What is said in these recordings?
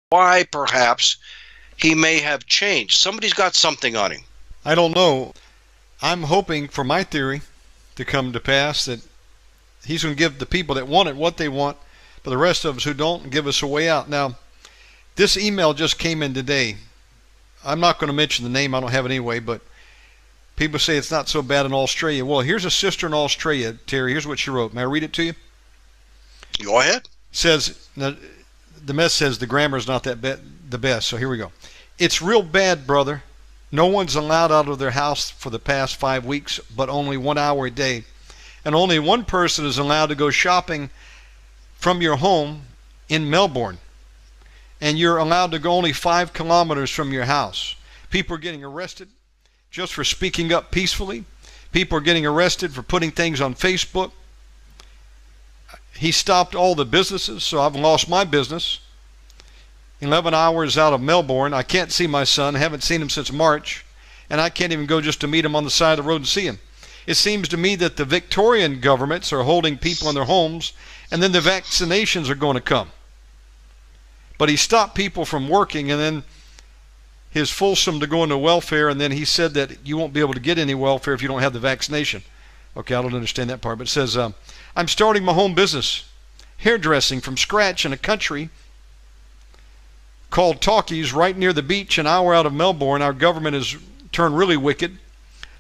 why perhaps he may have changed. Somebody's got something on him. I don't know. I'm hoping for my theory to come to pass, that he's going to give the people that want it what they want, but the rest of us who don't, give us a way out. Now, this email just came in today. I'm not going to mention the name. I don't have it anyway, but people say it's not so bad in Australia. Well, here's a sister in Australia, Terry. Here's what she wrote. May I read it to you? Go ahead. It says, now, the mess says the grammar is not the best, so here we go. It's real bad, brother. No one's allowed out of their house for the past 5 weeks, but only 1 hour a day. And only one person is allowed to go shopping from your home in Melbourne. And you're allowed to go only 5 kilometers from your house. People are getting arrested just for speaking up peacefully. People are getting arrested for putting things on Facebook. He stopped all the businesses, so I've lost my business. 11 hours out of Melbourne. I can't see my son. I haven't seen him since March. And I can't even go just to meet him on the side of the road and see him. It seems to me that the Victorian governments are holding people in their homes, and then the vaccinations are going to come. But he stopped people from working, and then his Folsom to go into welfare, and then he said that you won't be able to get any welfare if you don't have the vaccination. Okay, I don't understand that part, but it says, I'm starting my home business, hairdressing from scratch in a country called Talkies right near the beach, an hour out of Melbourne. Our government has turned really wicked.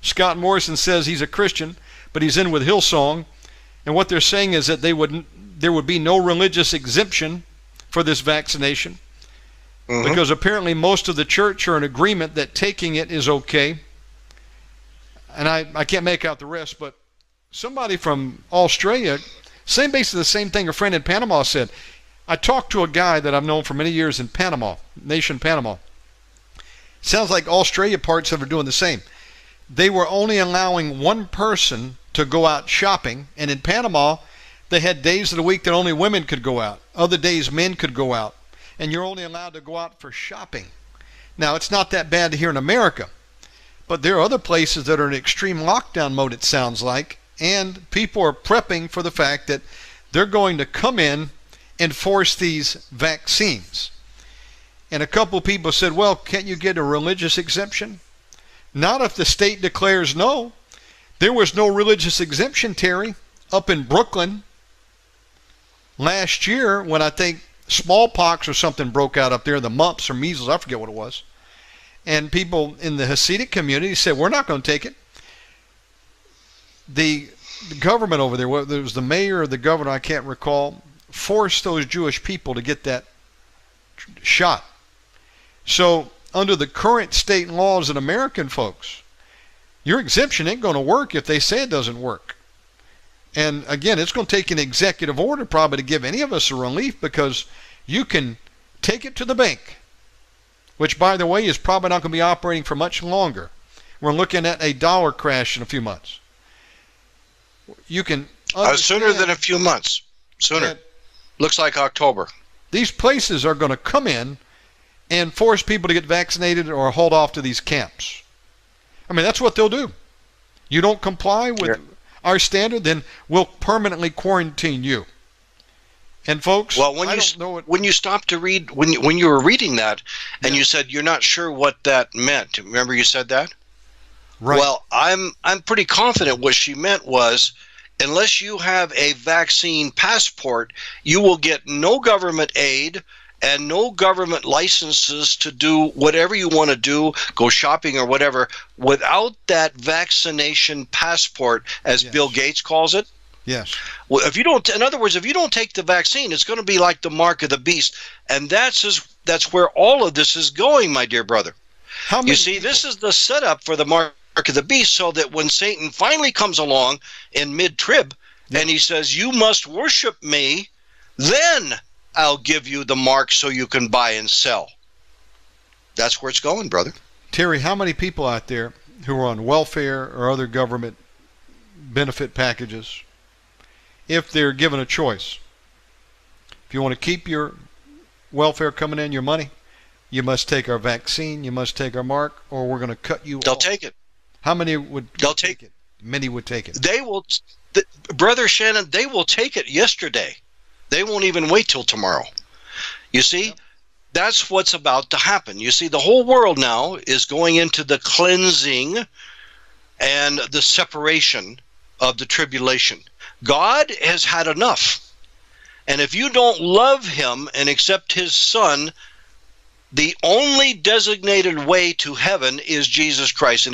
Scott Morrison says he's a Christian, but he's in with Hillsong, and what they're saying is that there would be no religious exemption for this vaccination, because apparently most of the church are in agreement that taking it is okay. And I can't make out the rest, but somebody from Australia, basically the same thing a friend in Panama said. I talked to a guy that I've known for many years in Panama, nation Panama. Sounds like Australia parts of it are doing the same. They were only allowing one person to go out shopping, and in Panama, they had days of the week that only women could go out. Other days, men could go out. And you're only allowed to go out for shopping. Now, it's not that bad here in America, but there are other places that are in extreme lockdown mode, it sounds like, and people are prepping for the fact that they're going to come in and force these vaccines. And a couple of people said, well, can't you get a religious exemption? Not if the state declares no. There was no religious exemption, Terry, up in Brooklyn last year when I think smallpox or something broke out up there, the mumps or measles, I forget what it was. And people in the Hasidic community said, we're not going to take it. The government over there, whether it was the mayor or the governor, I can't recall, forced those Jewish people to get that shot. So under the current state laws in American folks, your exemption ain't going to work if they say it doesn't work. And again, it's going to take an executive order probably to give any of us a relief, because you can take it to the bank, which, by the way, is probably not going to be operating for much longer. We're looking at a dollar crash in a few months. You can sooner than a few months. Sooner. Looks like October. These places are going to come in and force people to get vaccinated or hold off to these camps. I mean, that's what they'll do. You don't comply with our standard, then we'll permanently quarantine you. And folks, well, when you stopped to read, when you were reading that, and you said you're not sure what that meant. Remember you said that? Right. Well, I'm pretty confident what she meant was, unless you have a vaccine passport, you will get no government aid and no government licenses to do whatever you want to do, go shopping or whatever, without that vaccination passport, as Bill Gates calls it. Yes. Well, if you don't, in other words, if you don't take the vaccine, it's going to be like the mark of the beast, and that's where all of this is going, my dear brother. You see, this is the setup for the mark of the beast, so that when Satan finally comes along in mid-trib and he says, you must worship me, then I'll give you the mark so you can buy and sell. That's where it's going, brother. Terry, how many people out there who are on welfare or other government benefit packages, if they're given a choice, if you want to keep your welfare coming in, your money, you must take our vaccine, you must take our mark, or we're going to cut you off. They'll take it. How many would take it? Many would take it. They will, Brother Shannon, they will take it yesterday. They won't even wait till tomorrow. You see, That's what's about to happen. You see, the whole world now is going into the cleansing and the separation of the tribulation. God has had enough. And if you don't love him and accept his son, the only designated way to heaven is Jesus Christ. And if